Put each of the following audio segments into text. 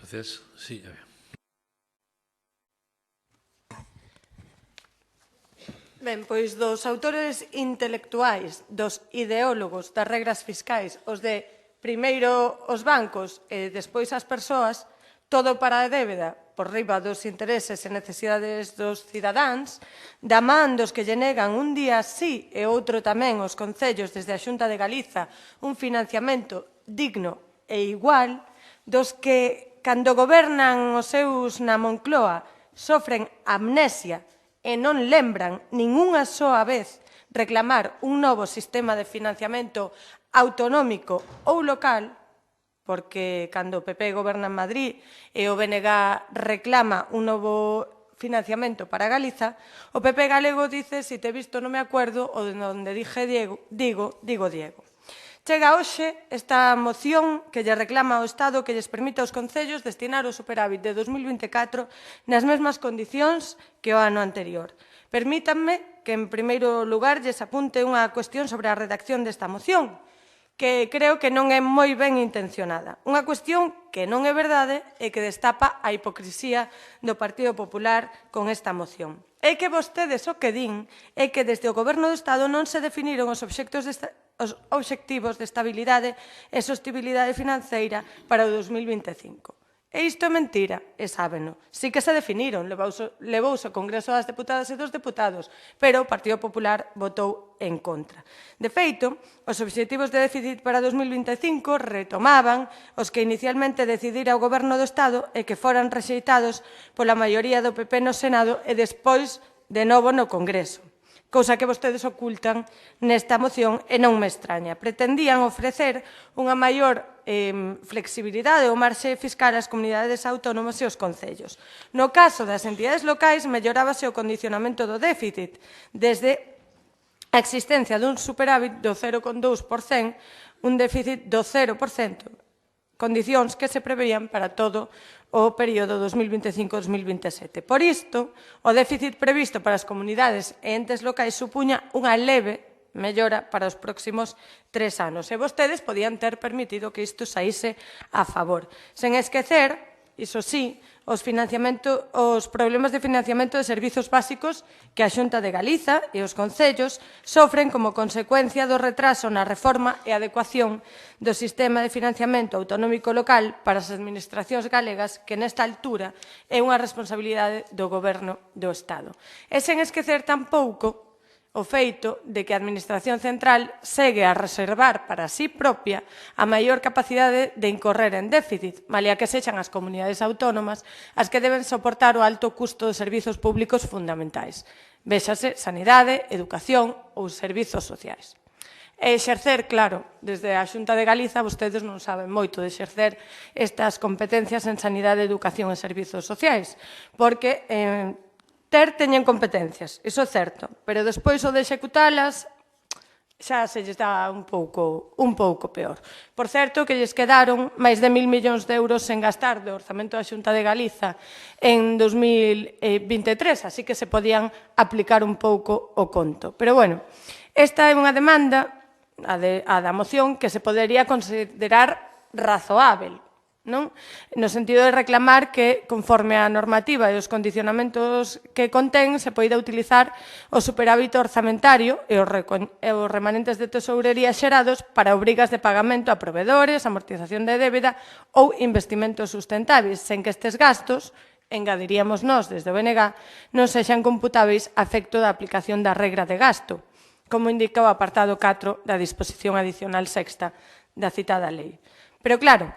Gracias. Sí, a ver. Ben, pois dos autores intelectuais, dos ideólogos das regras fiscais, os de primeiro os bancos e despois as persoas, todo para a débeda por riba dos intereses e necesidades dos cidadáns, da man dos que lle negan un día sí e outro tamén os concellos desde a Xunta de Galiza un financiamento digno e igual, dos que, cando gobernan os seus na Moncloa, sofren amnesia e non lembran ningunha soa vez reclamar un novo sistema de financiamento autonómico ou local, porque cando o PP goberna en Madrid e o BNG reclama un novo financiamento para Galiza, o PP galego dice, si te he visto non me acuerdo, o de onde dije Diego, digo Diego. Chega hoxe esta moción que lle reclama ao Estado que lles permita aos concellos destinar o superávit de 2024 nas mesmas condicións que o ano anterior. Permítanme que, en primeiro lugar, lles apunte unha cuestión sobre a redacción desta moción, que creo que non é moi ben intencionada. Unha cuestión que non é verdade e que destapa a hipocrisía do Partido Popular con esta moción. É que vostedes o que din é que desde o Goberno do Estado non se definiron os obxectivos de estabilidade e sostibilidade financeira para o 2025. E isto é mentira, e sábeno. Sí que se definiron, levouse o Congreso das Deputadas e dos Deputados, pero o Partido Popular votou en contra. De feito, os obxectivos de déficit para 2025 retomaban os que inicialmente decidira o Goberno do Estado e que foran rexeitados pola maioría do PP no Senado e despois de novo no Congreso, cousa que vostedes ocultan nesta moción e non me extraña. Pretendían ofrecer unha maior flexibilidade ou marxe fiscal ás comunidades autónomas e aos concellos. No caso das entidades locais, mellorábase o condicionamento do déficit desde a existencia dun superávit do 0,2%, un déficit do 0%, condicións que se preveían para todo o período 2025-2027. Por isto, o déficit previsto para as comunidades e entes locais supuña unha leve mellora para os próximos 3 anos. E vostedes podían ter permitido que isto saíse a favor. Sen esquecer, iso sí, os problemas de financiamento de servizos básicos que a Xunta de Galiza e os concellos sofren como consecuencia do retraso na reforma e adecuación do sistema de financiamento autonómico local para as administracións galegas que nesta altura é unha responsabilidade do Goberno do Estado. E sen esquecer tampouco o feito de que a Administración Central segue a reservar para si propia a maior capacidade de incorrer en déficit, malia que sexan as comunidades autónomas as que deben soportar o alto custo dos servizos públicos fundamentais. Véxase sanidade, educación ou servizos sociais. E exercer, claro, desde a Xunta de Galiza, vostedes non saben moito de exercer estas competencias en sanidade, educación e servizos sociais, porque teñen competencias, iso é certo, pero despois o de executalas xa se lles dá un pouco peor. Por certo, que lles quedaron máis de 1.000 millóns de euros sen gastar do orzamento da Xunta de Galiza en 2023, así que se podían aplicar un pouco o conto. Pero, bueno, esta é unha demanda, a da moción, que se podería considerar razoável, non? No sentido de reclamar que, conforme á normativa e os condicionamentos que contén, se poida utilizar o superávit orzamentario e os remanentes de tesourería xerados para obrigas de pagamento a provedores, amortización de débeda ou investimentos sustentáveis, sen que estes gastos, engadiríamos nós desde o BNG, non sexan computáveis a efecto da aplicación da regra de gasto, como indica o apartado 4 da disposición adicional sexta da citada lei. Pero, claro,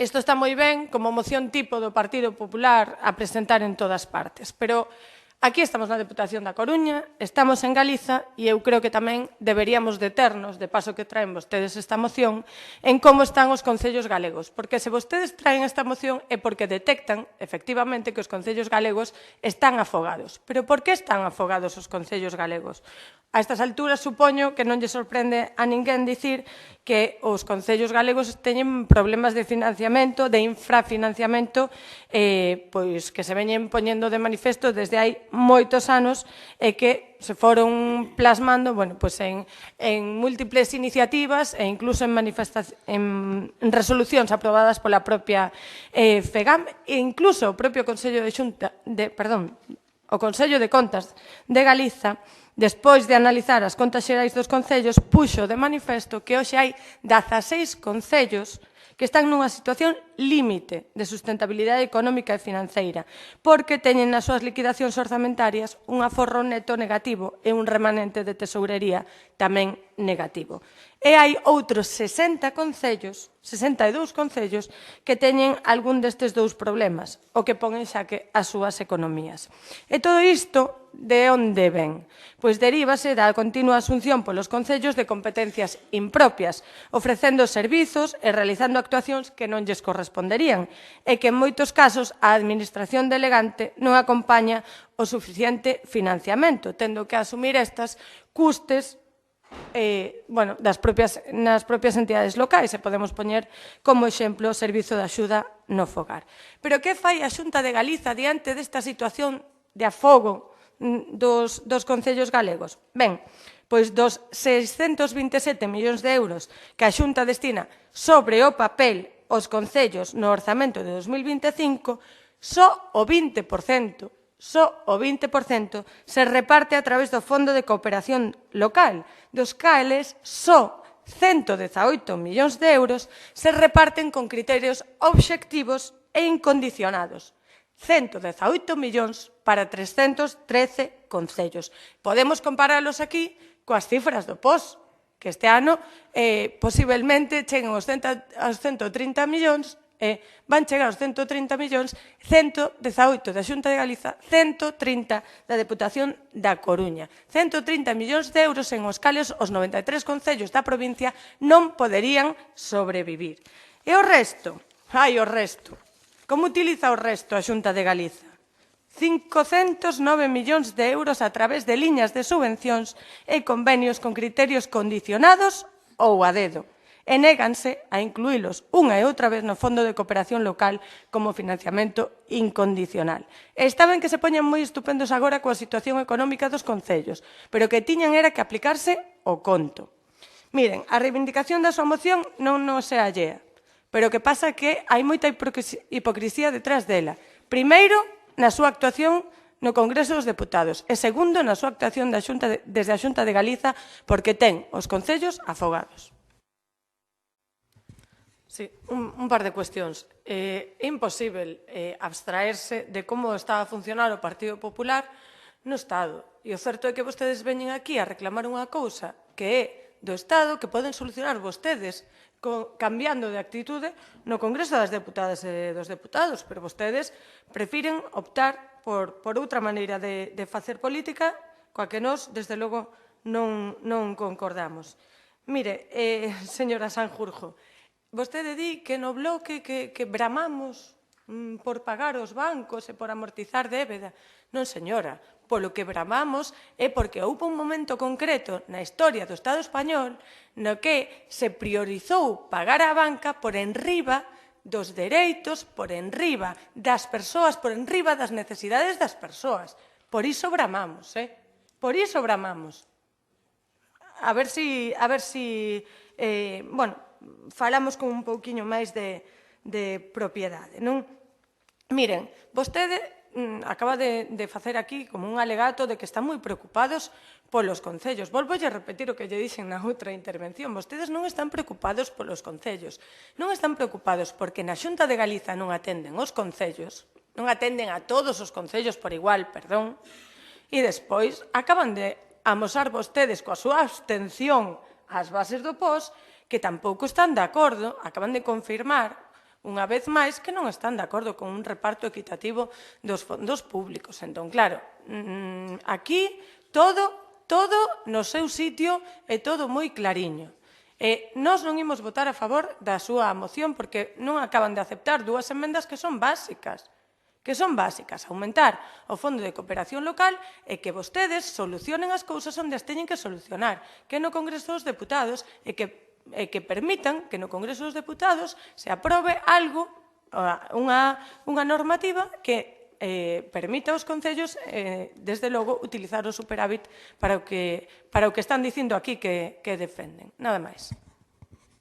isto está moi ben como moción tipo do Partido Popular a presentar en todas partes, pero aquí estamos na Deputación da Coruña, estamos en Galiza e eu creo que tamén deberíamos deternos, de paso que traen vostedes esta moción, en como están os concellos galegos, porque se vostedes traen esta moción é porque detectan, efectivamente, que os concellos galegos están afogados. Pero por que están afogados os concellos galegos? A estas alturas, supoño que non lle sorprende a ninguén dicir que os concellos galegos teñen problemas de financiamento, de infrafinanciamento, pois que se veñen poñendo de manifesto desde hai moitos anos e que se foron plasmando, bueno, pois en múltiples iniciativas e incluso en resolucións aprobadas pola propia FEGAM e incluso o propio Consello de Xunta, o Consello de Contas de Galiza, despois de analizar as contas xerais dos concellos, puxo de manifesto que hoxe hai 16 concellos que están nunha situación límite de sustentabilidade económica e financeira, porque teñen nas súas liquidacións orzamentarias un aforro neto negativo e un remanente de tesourería tamén negativo. E hai outros 62 concellos que teñen algún destes dous problemas, o que pon en xaque as súas economías. E todo isto de onde ven? Pois derívase da continua asunción polos concellos de competencias impropias, ofrecendo servizos e realizando actuacións que non lles corresponderían e que en moitos casos a administración delegante non acompaña o suficiente financiamento, tendo que asumir estas custes nas propias entidades locais, e podemos poñer como exemplo o Servizo de Axuda no Fogar. Pero que fai a Xunta de Galiza diante desta situación de afogo dos concellos galegos? Ben, pois dos 627 millóns de euros que a Xunta destina sobre o papel aos concellos no orzamento de 2025, só o 20% se reparte a través do Fondo de Cooperación Local, dos cales só 118 millóns de euros se reparten con criterios obxectivos e incondicionados. 118 millóns para 313 concellos. Podemos comparalos aquí coas cifras do POS, que este ano posiblemente cheguen aos 130 millóns, van chegar aos 130 millóns, 118 da Xunta de Galiza, 130 da Deputación da Coruña. 130 millóns de euros en os cales os 93 concellos da provincia non poderían sobrevivir. E o resto? O resto. Como utiliza o resto a Xunta de Galiza? 509 millóns de euros a través de liñas de subvencións e convenios con criterios condicionados ou a dedo, e néganse a incluílos unha e outra vez no Fondo de Cooperación Local como financiamento incondicional. E está ben que se poñan moi estupendos agora coa situación económica dos concellos, pero que tiñan era que aplicarse o conto. Miren, a reivindicación da súa moción non nos é allea, pero o que pasa é que hai moita hipocrisía detrás dela. Primeiro, na súa actuación no Congreso dos Deputados e segundo, na súa actuación desde a Xunta de Galiza, porque ten os concellos afogados. Sí, un par de cuestións. É imposible abstraerse de como está a funcionar o Partido Popular no Estado. E o certo é que vostedes veñen aquí a reclamar unha cousa que é do Estado, que poden solucionar vostedes cambiando de actitude no Congreso das Deputadas e dos Deputados, pero vostedes prefiren optar por outra maneira de facer política coa que nós, desde logo, non concordamos. Mire, señora Sanjurjo, vostede di que no bloque que bramamos por pagar os bancos e por amortizar débeda. Non, señora, polo que bramamos é porque houve un momento concreto na historia do Estado español no que se priorizou pagar a banca por enriba dos dereitos, por enriba das persoas, por enriba das necesidades das persoas. Por iso bramamos, Por iso bramamos. A ver si falamos con un pouquiño máis de propiedade, non? Miren, vostede acaba de facer aquí como un alegato de que están moi preocupados polos concellos. Volvolle repetir o que lle dixen na outra intervención. Vostedes non están preocupados polos concellos. Non están preocupados porque na Xunta de Galiza non atenden os concellos, non atenden a todos os concellos por igual, perdón, e despois acaban de amosar vostedes coa súa abstención ás bases do POS que tampouco están de acordo, acaban de confirmar unha vez máis que non están de acordo con un reparto equitativo dos fondos públicos. Entón, claro, aquí todo no seu sitio e todo moi clariño. Nós non imos votar a favor da súa moción porque non acaban de aceptar dúas emendas que son básicas, que son básicas, aumentar o Fondo de Cooperación Local e que vostedes solucionen as cousas onde as teñen que solucionar, que no Congreso dos Deputados e que permitan que no Congreso dos Deputados se aprobe algo, unha normativa que permita aos concellos, desde logo, utilizar o superávit para o que están dicindo aquí que defenden. Nada máis.